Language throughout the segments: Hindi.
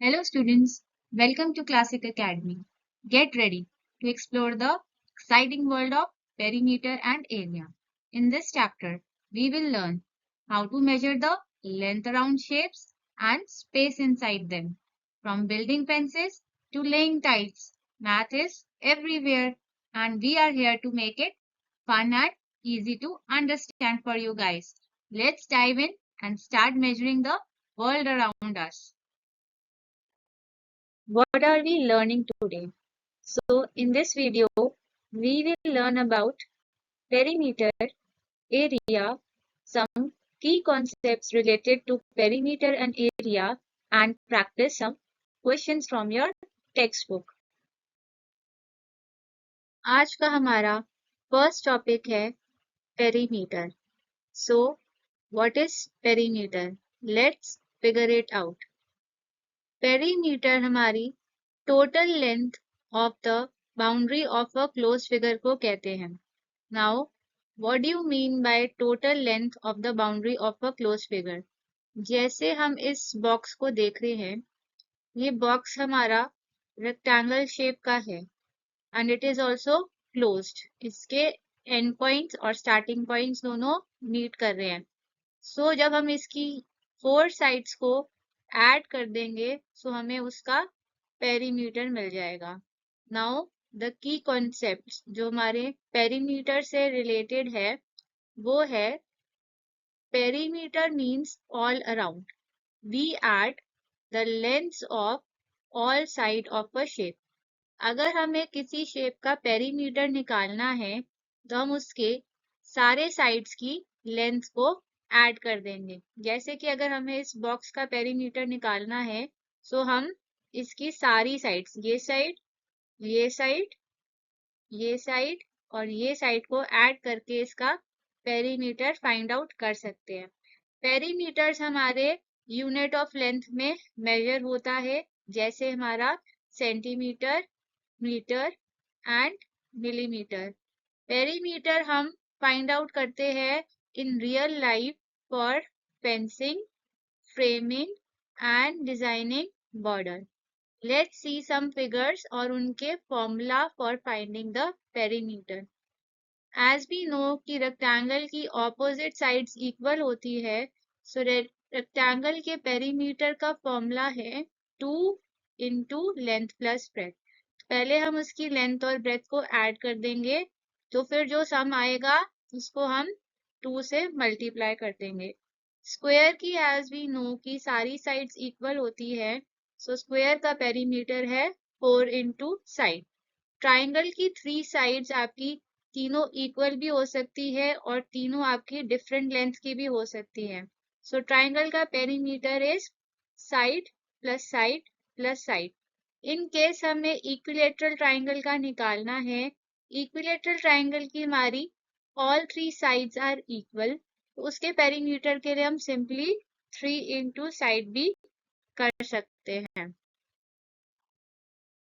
Hello students, welcome to Classic Academy. Get ready to explore the exciting world of perimeter and area. In this chapter, we will learn how to measure the length around shapes and space inside them. From building fences to laying tiles, math is everywhere and we are here to make it fun and easy to understand for you guys. Let's dive in and start measuring the world around us. What are we learning today? So in this video, we will learn about perimeter, area, some key concepts related to perimeter and area, and practice some questions from your textbook. आज का हमारा फर्स्ट टॉपिक है perimeter. So what is perimeter? Let's figure it out. Perimeter हमारी total length of the boundary of a closed figure को कहते हैं. Now, what do you mean by total length of the boundary of a closed figure? जैसे हम इस बॉक्स को देख रहे हैं, ये बॉक्स हमारा रेक्टेंगल शेप का है and it is also closed. इसके एंड पॉइंट्स और स्टार्टिंग पॉइंट्स दोनों मीट कर रहे हैं. सो जब हम इसकी 4 साइड्स को ऐड कर देंगे सो हमें उसका पेरीमीटर मिल जाएगा. नाउ द की कॉन्सेप्ट जो हमारे पेरीमीटर से रिलेटेड है वो है perimeter means all around. We add the lengths of all side of a shape. अगर हमें किसी शेप का पेरीमीटर निकालना है तो हम उसके सारे साइड्स की लेंथ को ऐड कर देंगे. जैसे कि अगर हमें इस बॉक्स का पेरीमीटर निकालना है सो हम इसकी सारी साइड्स, ये साइड, ये साइड, ये साइड और ये साइड को ऐड करके इसका पेरीमीटर फाइंड आउट कर सकते हैं. पेरीमीटर्स हमारे यूनिट ऑफ लेंथ में मेजर होता है, जैसे हमारा centimetre, metre and millimetre. Perimeter हम फाइंड आउट करते हैं in real life for fencing, framing and designing border. Let's see some figures और उनके formula for finding the perimeter. As we know कि रेक्टेंगल की ऑपोजिट साइड्स इक्वल होती है, सो रेक्टेंगल के पेरीमीटर का फॉर्मूला है 2 इंटू लेंथ प्लस ब्रेथ. पहले हम उसकी लेंथ और ब्रेथ को ऐड कर देंगे तो फिर जो सम आएगा उसको हम 2 से मल्टीप्लाई कर देंगे. स्क्वायर की एज वी नो की सारी साइड्स इक्वल होती है, सो स्क्वायर का पेरीमीटर है 4 इंटू साइड. ट्राइंगल की 3 साइड्स आपकी तीनों इक्वल भी हो सकती है और तीनों आपकी डिफरेंट लेंथ की भी हो सकती है. सो ट्राइंगल का perimeter is side plus side plus side. In case हमें इक्विलेटरल ट्राइंगल का निकालना है, इक्विलेटरल ट्राइंगल की हमारी ऑल 3 साइड्स आर इक्वल, तो उसके पेरीमीटर के लिए हम सिंपली 3 इंटू साइड भी कर सकते हैं.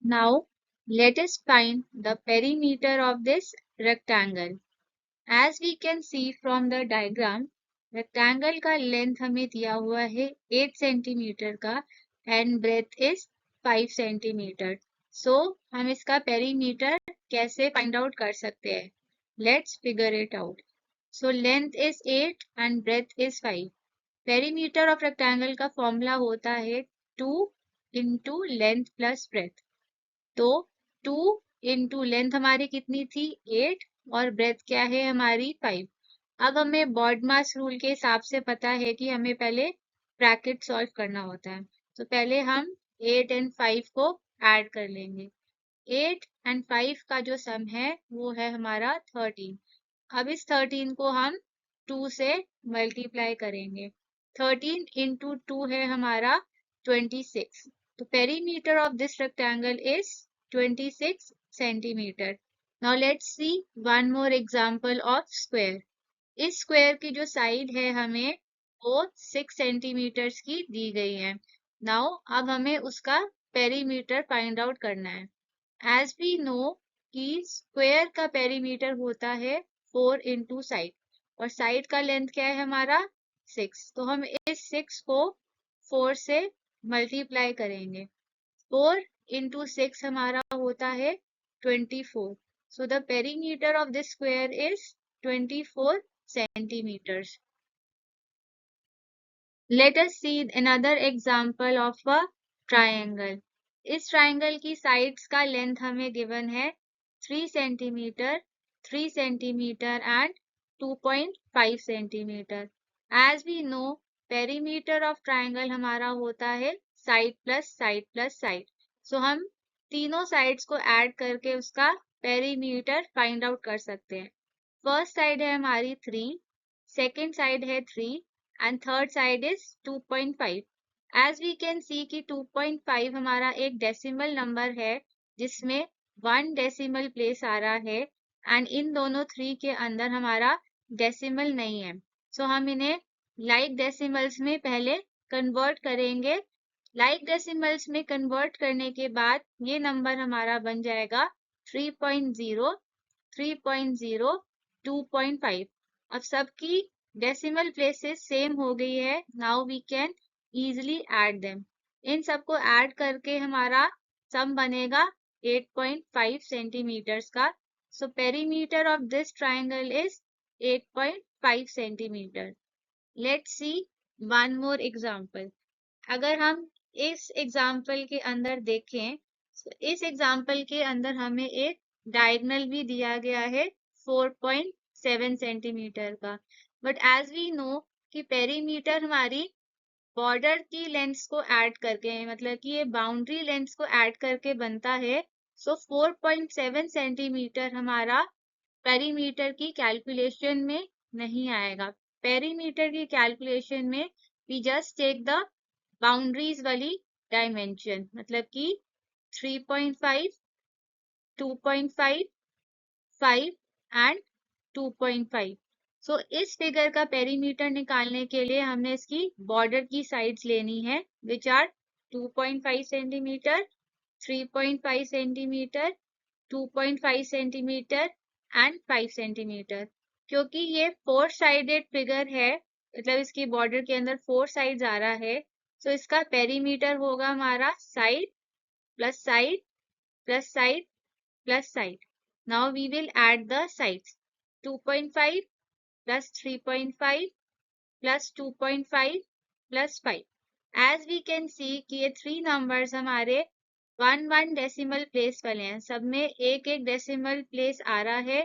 Now let us find the perimeter of this rectangle. As we can see from the diagram, rectangle का लेंथ हमें दिया हुआ है 8 सेंटीमीटर का and breadth is 5 centimetre. So हम इसका पेरीमीटर कैसे फाइंड आउट कर सकते हैं? Let's figure it out. So length is 8 and breadth is 5. Perimeter of rectangle का फॉर्मूला होता है 2 इंटू लेंथ प्लस ब्रेथ. तो 2 इंटू लेंथ हमारी कितनी थी 8 और ब्रेथ क्या है हमारी 5. अब हमें बॉडमास रूल के हिसाब से पता है कि हमें पहले ब्रैकेट सॉल्व करना होता है. तो पहले हम 8 एंड 5 को ऐड कर लेंगे. 8 एंड 5 का जो सम है वो है हमारा 13. अब इस 13 को हम 2 से मल्टीप्लाई करेंगे. 13 इंटू 2 है हमारा 26. तो perimeter of this rectangle is 26 centimetre. Now let's see one more example of square. इस स्क्वायर की जो साइड है हमें वो 6 सेंटीमीटर्स की दी गई है. नाउ अब हमें उसका पेरीमीटर फाइंड आउट करना है. एज वी नो कि स्क्वायर का पेरीमीटर होता है 4 इंटू साइड और साइड का लेंथ क्या है हमारा 6. तो हम इस 6 को 4 से मल्टीप्लाई करेंगे। 4 into 6 हमारा होता है 24. So the perimeter of this square is 24 centimeters. Let us see another example of a triangle. इस ट्राइंगल की साइड्स का लेंथ हमें गिवन है 3 centimetre, 3 centimetre and 2.5 centimetre. As we know perimeter of triangle हमारा होता है side plus side plus side. So हम तीनों साइड्स को ऐड करके उसका पेरीमीटर फाइंड आउट कर सकते हैं। फर्स्ट साइड है हमारी 3, सेकेंड साइड है 3 and third side is 2.5। As we can see कि 2.5 हमारा एक डेसिमल नंबर है जिसमें 1 डेसिमल प्लेस आ रहा है एंड इन दोनों 3 के अंदर हमारा डेसिमल नहीं है। सो हम इन्हें लाइक डेसिमल्स में पहले कन्वर्ट करेंगे। लाइक डेसिमल्स में कन्वर्ट करने के बाद ये नंबर हमारा बन जाएगा 3.0, 3.0, 2.5। अब सबकी डेसिमल प्लेसेस सेम हो गई है। Now we can easily add them. इन सबको ऐड करके हमारा सम बनेगा 8.5 सेंटीमीटर्स का। So perimeter of this triangle is 8.5 centimetre. Let's see one more example. अगर हम इस एग्जांपल के अंदर देखें तो इस एग्जांपल के अंदर हमें एक डायगोनल भी दिया गया है 4.7 सेंटीमीटर का। बट एज वी नो कि पेरीमीटर हमारी बॉर्डर की लेंथ्स को ऐड करके मतलब कि ये बाउंड्री लेंथ्स को ऐड करके बनता है। सो 4.7 सेंटीमीटर हमारा पेरीमीटर की कैलकुलेशन में नहीं आएगा। पेरीमीटर की कैलकुलेशन में we just take the boundaries वाली डायमेंशन मतलब कि 3.5, 2.5, 5 एंड 2.5। सो इस फिगर का पेरीमीटर निकालने के लिए हमने इसकी बॉर्डर की साइड्स लेनी है which are 2.5 centimetre, 3.5 centimetre, 2.5 centimetre and 5 centimetre. क्योंकि ये 4 साइडेड फिगर है मतलब इसकी बॉर्डर के अंदर 4 साइड्स आ रहा है। सो इसका पेरीमीटर होगा हमारा side plus side plus side plus side. Now we will add the sides 2.5 plus 3.5 plus 2.5 plus 5। As we can see कि ये 3 numbers हमारे 1 डेसिमल प्लेस वाले हैं। सब में एक एक डेसिमल प्लेस आ रहा है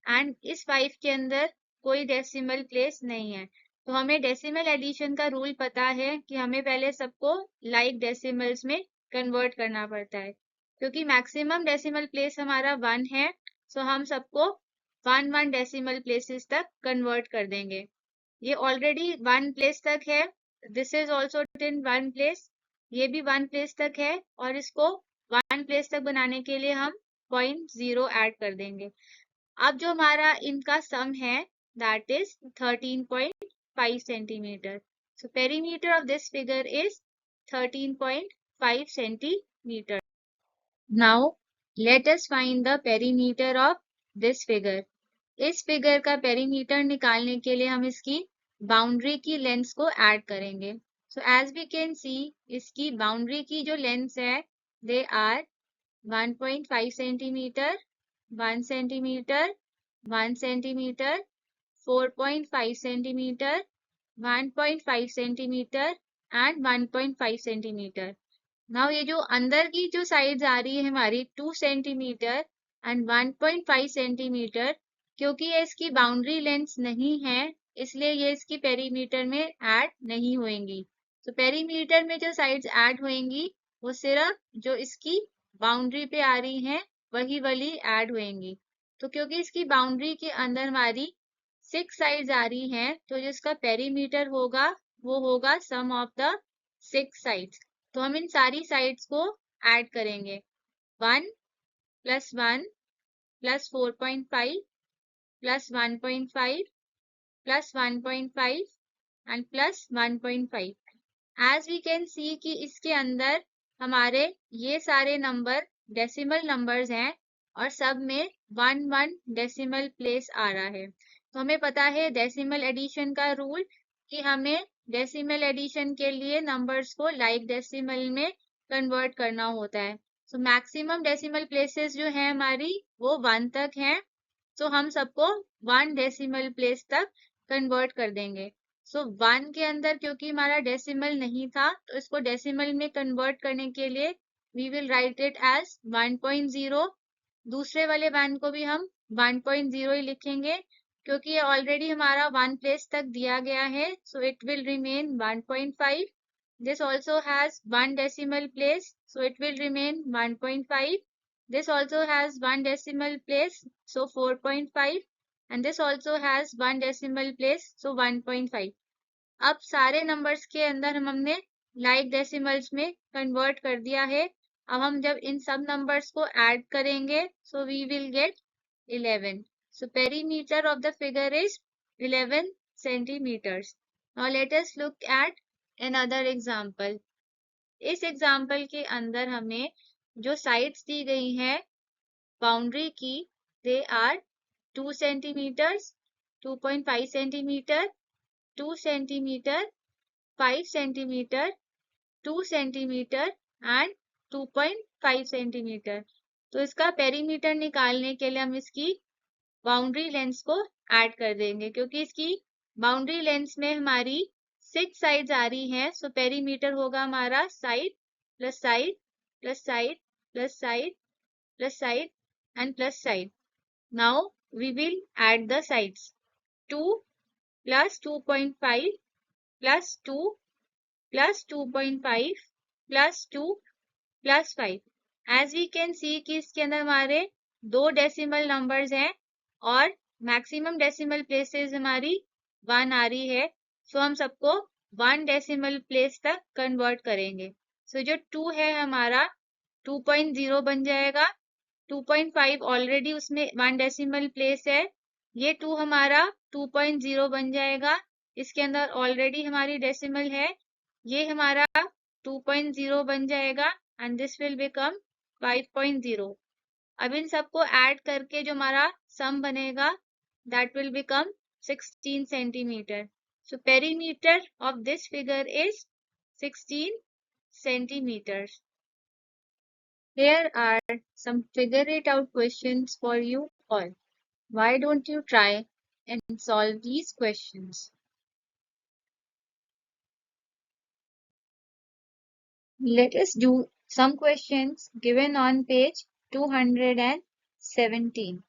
एंड इस 5 के अंदर कोई डेसिमल प्लेस नहीं है। तो हमें डेसिमल एडिशन का रूल पता है कि हमें पहले सबको लाइक डेसिमल्स में कन्वर्ट करना पड़ता है। क्योंकि मैक्सिमम डेसिमल प्लेस हमारा 1 है सो हम सबको 1 डेसिमल प्लेसेस तक कन्वर्ट कर देंगे। ये ऑलरेडी 1 प्लेस तक है। This is also in 1 place. ये भी 1 प्लेस तक है और इसको 1 प्लेस तक बनाने के लिए हम 0.0 ऐड कर देंगे। अब जो हमारा इनका सम है that is 13.5 centimetre. So perimeter of this figure is 13.5 centimetre. Now let us find the perimeter of this figure. इस फिगर का पेरीमीटर निकालने के लिए हम इसकी बाउंड्री की लेंथ्स को ऐड करेंगे। So as we can see इसकी बाउंड्री की जो लेंथ्स है they are 1.5 centimetre, 1 centimetre, 1 centimetre, 4.5 centimetre, 1.5 centimetre and 1.5 centimetre. Now ये जो अंदर की जो साइड्स आ रही है हमारी 2 सेंटीमीटर एंड 1.5 सेंटीमीटर, क्योंकि ये इसकी बाउंड्री लेंथ नहीं है इसलिए ये इसकी पेरीमीटर में ऐड नहीं होंगी। तो पेरीमीटर में जो साइड्स ऐड होंगी वो सिर्फ जो इसकी बाउंड्री पे आ रही हैं वही वाली ऐड होंगी। तो क्योंकि इसकी बाउंड्री के अंदर हमारी 6 साइड्स आ रही हैं तो जिसका पेरीमीटर होगा वो होगा सम ऑफ द 6 साइड्स। तो हम इन सारी साइड्स को ऐड करेंगे 1 plus 1 plus 4.5 plus 1.5 plus 1.5 and plus 1.5। As we can see कि इसके अंदर हमारे ये सारे नंबर डेसिमल नंबर्स हैं और सब में 1 डेसिमल प्लेस आ रहा है। तो हमें पता है डेसिमल एडिशन का रूल कि हमें डेसिमल एडिशन के लिए नंबर्स को लाइक डेसिमल में कन्वर्ट करना होता है। सो मैक्सिमम डेसिमल प्लेसेस जो है हमारी वो 1 तक हैं। सो हम सबको 1 डेसिमल प्लेस तक कन्वर्ट कर देंगे। सो 1 के अंदर क्योंकि हमारा डेसिमल नहीं था तो इसको डेसिमल में कन्वर्ट करने के लिए we will write it as 1.0। दूसरे वाले 1 को भी हम 1.0 ही लिखेंगे क्योंकि ये ऑलरेडी हमारा 1 प्लेस तक दिया गया है। So it will remain 1.5। This also has 1 decimal place, so it will remain 1.5। This also has 1 decimal place, so 4.5, and this also has 1 decimal place, so 1.5. अब सारे नंबर्स के अंदर हमने लाइक डेसिमल्स में कन्वर्ट कर दिया है। अब हम जब इन सब नंबर्स को ऐड करेंगे so we will get 11. So perimeter of the figure is 11 centimeters. Now let us look at another example. इस एग्जाम्पल के अंदर हमें जो साइड्स दी गई हैं बाउंड्री की, they are 2 centimetres, 2.5 centimetre, 2 centimetre, 5 centimetre, 2 centimetre and 2.5 centimetre. तो इसका पेरीमीटर निकालने के लिए हम इसकी बाउंड्री लेंथ को ऐड कर देंगे क्योंकि इसकी बाउंड्री लेंथ में हमारी 6 साइड्स आ रही हैं। सो पेरीमीटर होगा हमारा side plus side plus side plus side plus side and plus side. Now we will add the sides. 2 plus 2.5 plus 2 plus 2.5 plus 2 plus 5. As we can see कि इसके अंदर हमारे 2 डेसिमल नंबर्स हैं और मैक्सिमम डेसिमल प्लेसेस हमारी 1 आ रही है। सो हम सबको 1 डेसिमल प्लेस तक कन्वर्ट करेंगे। सो जो 2 है हमारा 2.0 बन जाएगा। 2.5 ऑलरेडी उसमें 1 डेसिमल प्लेस है, ये 2 हमारा 2.0 बन जाएगा। इसके अंदर ऑलरेडी हमारी डेसिमल है, ये हमारा 2.0 बन जाएगा एंड दिस विल बिकम 5.0। अब इन सबको ऐड करके जो हमारा सम बनेगा that will become 16 centimetre. So perimeter of this figure is 16 centimeters. Here are some figure it out questions for you all. Why don't you try and solve these questions? Let us do some questions given on page 217.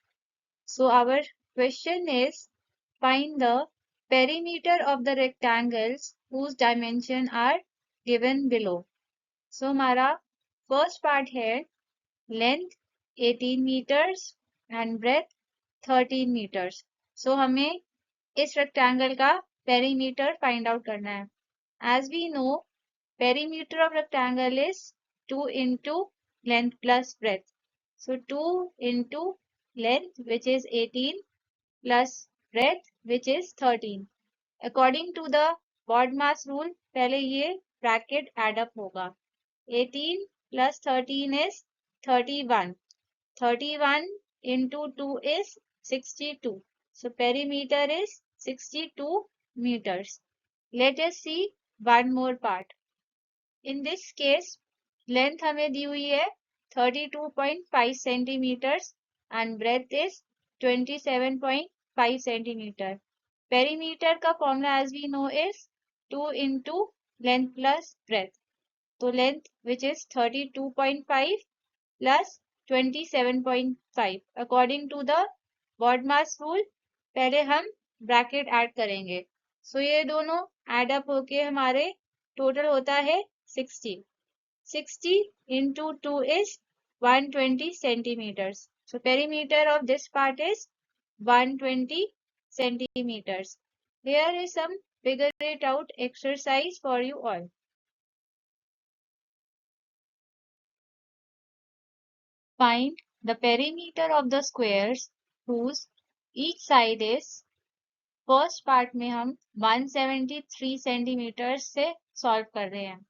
So our question is, find the perimeter of the rectangles whose dimension are given below. So हमारा first part है length 18 meters and breadth 13 meters. So हमें इस rectangle का perimeter find out करना है. As we know, perimeter of rectangle is 2 into length plus breadth. So 2 into length which is 18 plus breadth which is 13. According to the BODMAS rule, पहले ये bracket add up होगा. 18 plus 13 is 31. 31 into 2 is 62. So perimeter is 62 meters. Let us see one more part. In this case, length हमें दी हुई है 32.5 centimeters and breadth is 27.5 centimeter. Perimeter का formula as we know is 2 into length plus breadth. So length which is 32.5 plus 27.5 according to the BODMAS rule पहले हम ब्रैकेट ऐड करेंगे। सो ये दोनों ऐड अप होके हमारे टोटल होता है 60। 60 into 2 is 120 centimeters. So perimeter of this part is 120 centimeters. Here is some figure it out exercise for you all. Find the perimeter of the squares whose each side is, first part में हम 173 सेंटीमीटर से सॉल्व कर रहे हैं।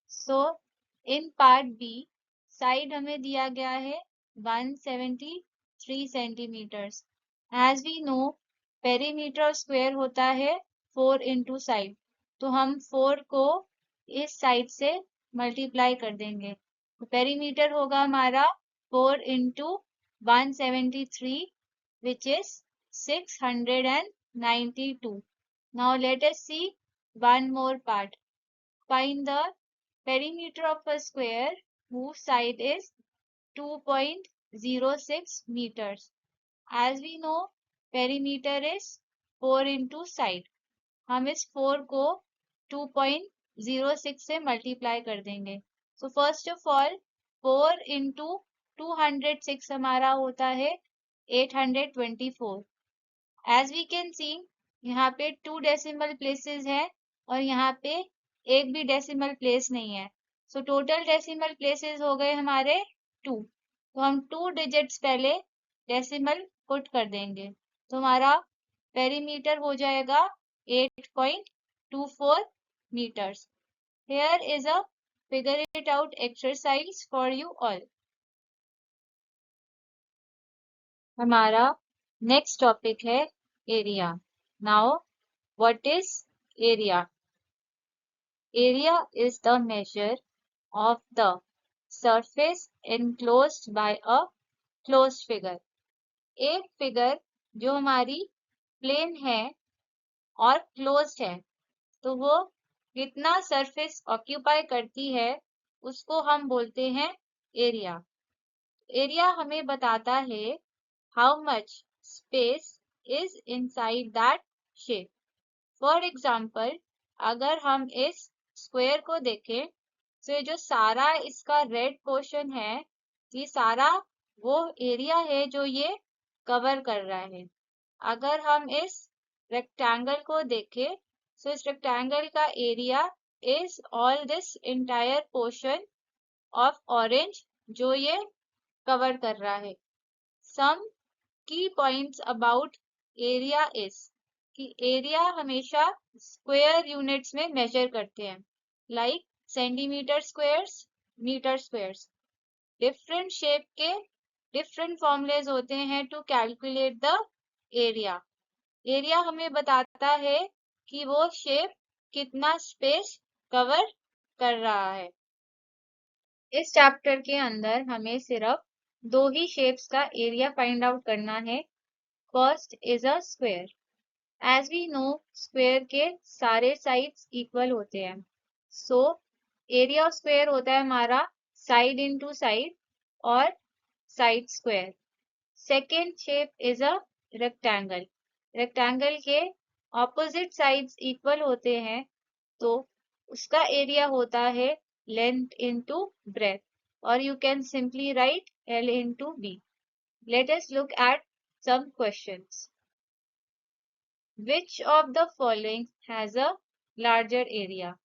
So in part B side हमें दिया गया है 173 centimetres. As we know perimeter square होता है 4 into साइड। तो हम 4 को इस साइड से मल्टीप्लाई कर देंगे। तो पेरीमीटर होगा हमारा 4 into 173 which is 692. Now let us see one more part. Find the perimeter of a square whose side is 2.06 meters. As we know, perimeter is 4 into side. हम इस 4 को 2.06 से मल्टीप्लाई कर देंगे। सो फर्स्ट ऑफ ऑल 4 into 206 हमारा होता है 824। एज वी कैन सी यहाँ पे 2 डेसिमल प्लेसेस है और यहाँ पे एक भी डेसिमल प्लेस नहीं है। सो टोटल डेसिमल प्लेसेस हो गए हमारे 2। तो हम 2 डिजिट्स पहले डेसिमल पुट कर देंगे। तो हमारा पेरीमीटर हो जाएगा 8.24 meters. Here is a figure it out exercise for you all. हमारा next topic है area. Now, what is area? Area is the measure of the surface enclosed by a closed figure. एक फिगर जो हमारी प्लेन है और क्लोज्ड है, तो वो कितना सरफेस ऑक्यूपाई करती है उसको हम बोलते हैं एरिया। एरिया हमें बताता है how much space is inside that shape. For example, अगर हम इस स्क्वायर को देखें तो ये जो सारा इसका रेड पोर्शन है, ये सारा वो एरिया है जो ये कवर कर रहा है। अगर हम इस रेक्टेंगल को देखें, so इस रेक्टेंगल का area is all this entire portion of orange जो ये कवर कर रहा है। Some key points about area is कि एरिया हमेशा स्क्वायर यूनिट्स में मेजर करते हैं, like centimetre squares, metre squares. Different shape के डिफरेंट फॉर्मूलेज होते हैं to calculate the area. Area हमें बताता है कि वो शेप कितना स्पेस कवर कर रहा है। इस चैप्टर के अंदर हमें सिर्फ 2 ही शेप्स का एरिया फाइंड आउट करना है। First is a square. As we know, square के सारे साइड्स इक्वल होते हैं। सो एरिया ऑफ स्क्वायर होता है हमारा साइड इनटू साइड और side square. Second shape is a rectangle. Rectangle के ऑपोजिट साइड्स इक्वल होते हैं, तो उसका एरिया होता है लेंथ इनटू ब्रेथ, और you can simply write L into B. Let us look at some questions. Which of the following has a larger area?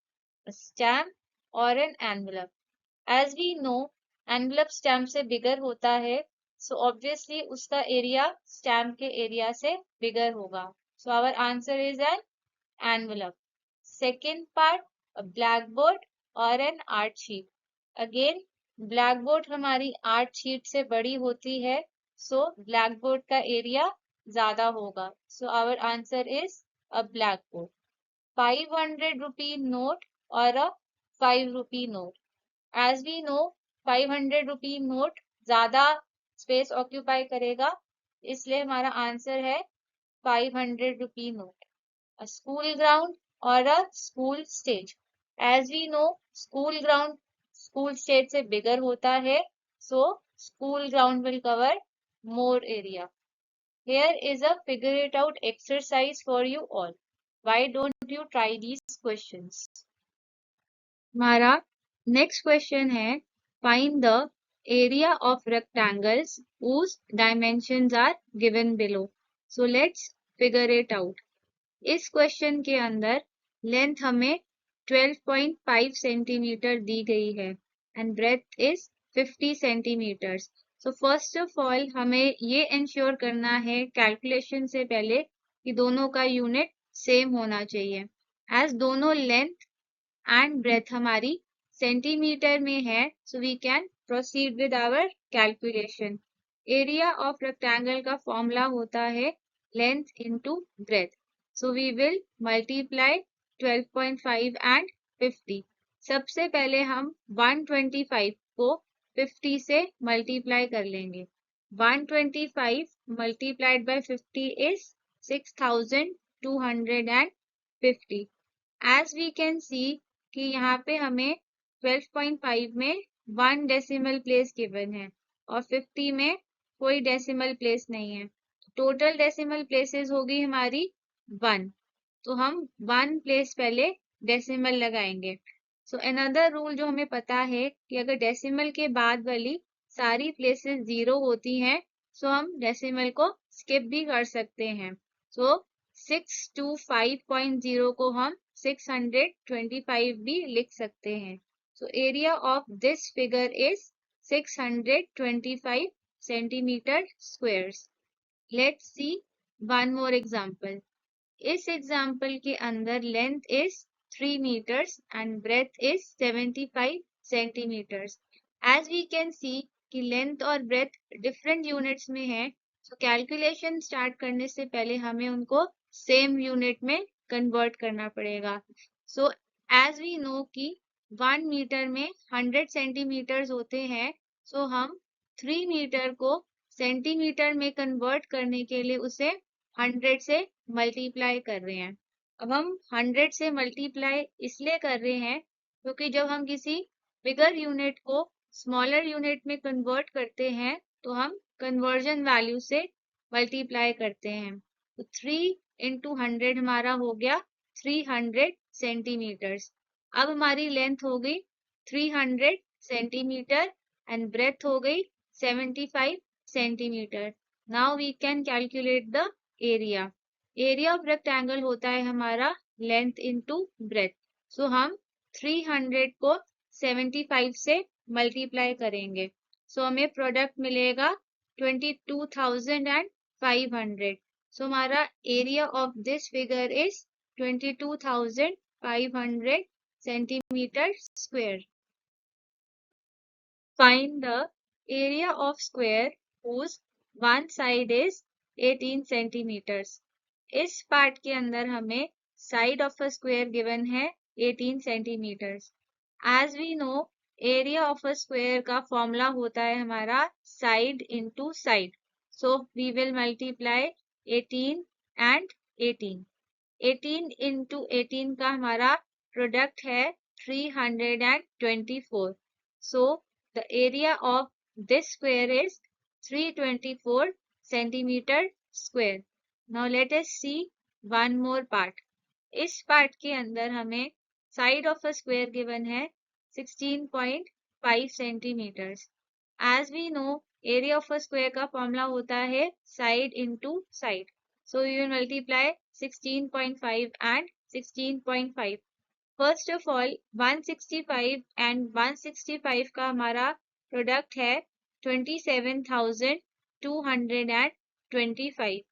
A stamp or an envelope? As we know, envelope stamp से bigger होता है, so obviously उसका area stamp के area से bigger होगा. So our answer is an envelope. Second part, a blackboard or an art sheet. Again, blackboard हमारी art sheet से बड़ी होती है, so blackboard का area ज़्यादा होगा. So our answer is a blackboard. 500 rupee note or a 5 rupee note. As we know, 500 rupee note ज़्यादा space occupy करेगा, इसलिए हमारा आंसर है 500 rupee note. A school ground or a school stage. As we know, school ground school stage से bigger होता है, so school ground will cover more area. Here is a figure it out exercise for you all. Why don't you try these questions? हमारा next question है find the area of rectangles whose dimensions are given below. So let's figure it out. इस क्वेश्चन के अंदर लेंथ हमें 12.5 सेंटीमीटर दी गई है and breadth is 50 centimetres. So first of all हमें ये इंश्योर करना है कैलकुलेशन से पहले कि दोनों का यूनिट सेम होना चाहिए। एज दोनों लेंथ एंड ब्रेथ हमारी सेंटीमीटर में है, so we can proceed with our calculation. Area of rectangle का फॉर्मूला होता है length into breadth. So we will multiply 12.5 and 50। सबसे पहले हम 125 को 50 से मल्टीप्लाई कर लेंगे। 125 multiplied by 50 is 6250. As we can see कि यहाँ पे हमें 12.5 में 1 डेसिमल प्लेस गिवन है और 50 में कोई डेसिमल प्लेस नहीं है। टोटल डेसिमल प्लेसेस होगी हमारी 1, तो हम 1 प्लेस पहले डेसिमल लगाएंगे। सो अनदर रूल जो हमें पता है कि अगर डेसिमल के बाद वाली सारी प्लेसेस 0 होती हैं, सो हम डेसिमल को स्किप भी कर सकते हैं। सो 625.0 को हम 625 भी लिख सकते हैं। So area of this figure is 625 centimetre squares. Let's see one more example. इस एग्जाम्पल के अंदर length is 3 meters and breadth is 75 centimeters. As we can see कि लेंथ और ब्रेथ डिफरेंट यूनिट्स में है, तो कैलकुलेशन स्टार्ट करने से पहले हमें उनको सेम यूनिट में कन्वर्ट करना पड़ेगा। सो एज वी नो कि 1 मीटर में 100 सेंटीमीटर्स होते हैं, सो हम 3 मीटर को सेंटीमीटर में कन्वर्ट करने के लिए उसे 100 से मल्टीप्लाई कर रहे हैं। अब हम 100 से मल्टीप्लाई इसलिए कर रहे हैं क्योंकि जब हम किसी बिगर यूनिट को स्मॉलर यूनिट में कन्वर्ट करते हैं तो हम कन्वर्जन वैल्यू से मल्टीप्लाई करते हैं। तो 3 into 100 हमारा हो गया 300 सेंटीमीटर्स। अब हमारी लेंथ हो गई 300 सेंटीमीटर एंड ब्रेथ हो गई 75 centimetre. Now we can calculate the area. Area of rectangle होता है हमारा लेंथ इंटू ब्रेथ। सो हम 300 को 75 से मल्टीप्लाई करेंगे। सो हमें प्रोडक्ट मिलेगा 22,500। सो हमारा area of this figure is 22,500 centimetre square. Find the area of square whose one side is 18 centimeters. इस पार्ट के अंदर हमें side of a square given है 18 centimetres. As we know area of a square का फॉर्मूला होता है हमारा side into side. So we will multiply 18 and 18। 18 into 18 का हमारा प्रोडक्ट है 324। So the area of this square is 324 centimetre square. Now let us see one more part. इस पार्ट के अंदर हमें side of a square given है 16.5 centimetres. As we know area of a square का फॉर्मूला होता है side into side. So you will multiply 16.5 and 16.5। First of all 165 and 165 का हमारा प्रोडक्ट है 27,225।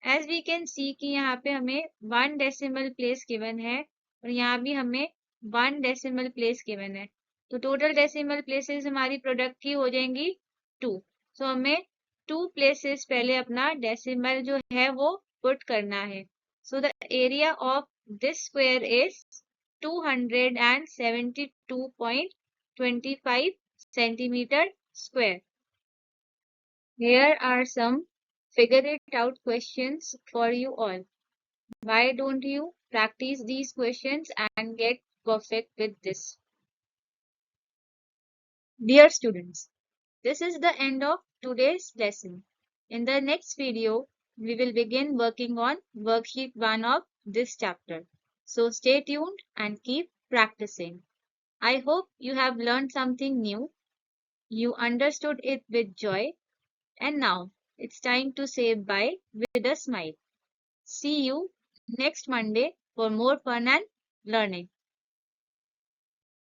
एज वी कैन सी कि यहाँ पे हमें 1 डेसिमल प्लेस गिवन है और यहाँ भी हमें 1 डेसिमल प्लेस गिवन है, तो टोटल डेसिमल प्लेसेस हमारी प्रोडक्ट की हो जाएंगी 2। सो हमें 2 प्लेसेस पहले अपना डेसिमल जो है वो पुट करना है। सो the area of this square is 272.25 centimetre square. Here are some figure it out questions for you all. Why don't you practice these questions and get perfect with this? Dear students, this is the end of today's lesson. In the next video, we will begin working on worksheet 1 of this chapter. So stay tuned and keep practicing. I hope you have learned something new. You understood it with joy. And now it's time to say bye with a smile. See you next Monday for more fun and learning.